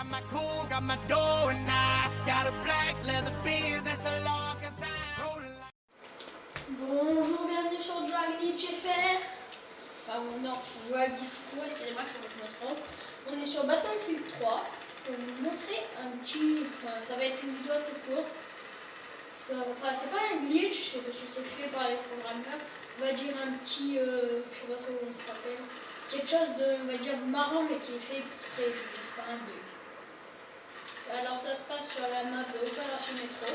got my cool, got my dough, and I got a black leather beard that's a long as I hold it like... Bonjour, bienvenue sur Joaglitch FR. Enfin non, Joaglitch Pro, excusez-moi, je me trompe. On est sur Battlefield 3 pour vous montrer un petit... Enfin, ça va être une vidéo assez courte. Enfin, c'est pas un glitch, c'est parce que c'est fait par les programmeurs. On va dire un petit... je sais pas trop comment ça s'appelle. Quelque chose de, on va dire, marrant, mais qui est fait exprès. Je sais pas un bug. Alors ça se passe sur la map Opération Métro.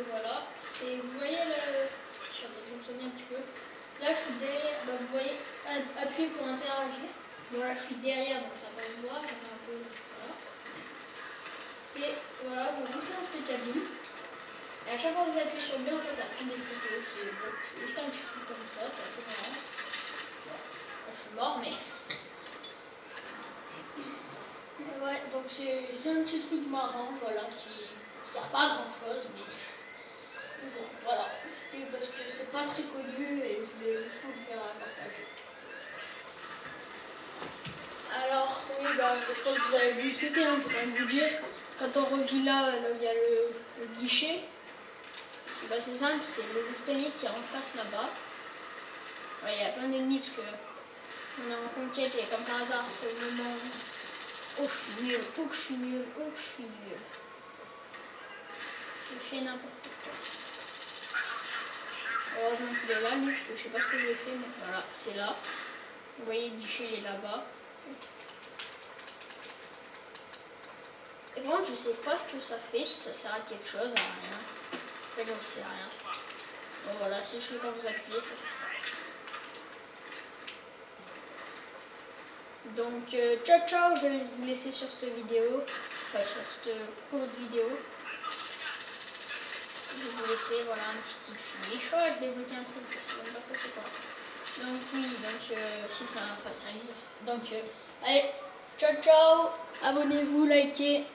Voilà, c'est, vous voyez le... Attendez, je vais me sonner un petit peu. Là je suis derrière, bah, vous voyez, appuyez pour interagir. Bon là je suis derrière donc ça va se voir, j'en ai un peu, voilà. C'est, voilà, vous rentrez dans cette cabine. Et à chaque fois que vous appuyez sur B, en fait ça prend des photos, c'est bon, juste un petit truc comme ça, c'est assez marrant. Bon, là, je suis mort mais... Ouais, donc c'est un petit truc marrant, voilà, qui sert pas à grand chose, mais bon, voilà, c'était parce que c'est pas très connu et je voulais juste vous le faire partager. Alors, oui, bah, je pense que vous avez vu, c'était, je vais quand même vous dire, quand on revit là, il y a le guichet, c'est simple, c'est les escaliers qui sont en face là-bas. Ouais, il y a plein d'ennemis parce que on est en conquête et comme par hasard, c'est au moment où... Oh, je suis nul, oh, que je suis nul, oh, que je suis nul. J'ai fait n'importe quoi. Heureusement qu'il est là, lui, parce que je sais pas ce que j'ai fait, mais voilà, c'est là. Vous voyez, le guichet, il est là-bas. Et moi, je sais pas ce que ça fait, si ça sert à quelque chose, à rien. En fait, j'en sais rien. Bon, voilà, si je fais quand vous appuyez, ça fait ça. Donc, ciao ciao, je vais vous laisser sur cette vidéo, enfin sur cette courte vidéo. Je vais vous laisser, voilà, un petit finish. Oh, je vais bloquer un truc, je sais même pas quoi c'est quoi. Donc oui, donc si c'est un, enfin, c'est un viseur. Donc allez, ciao ciao, abonnez-vous, likez.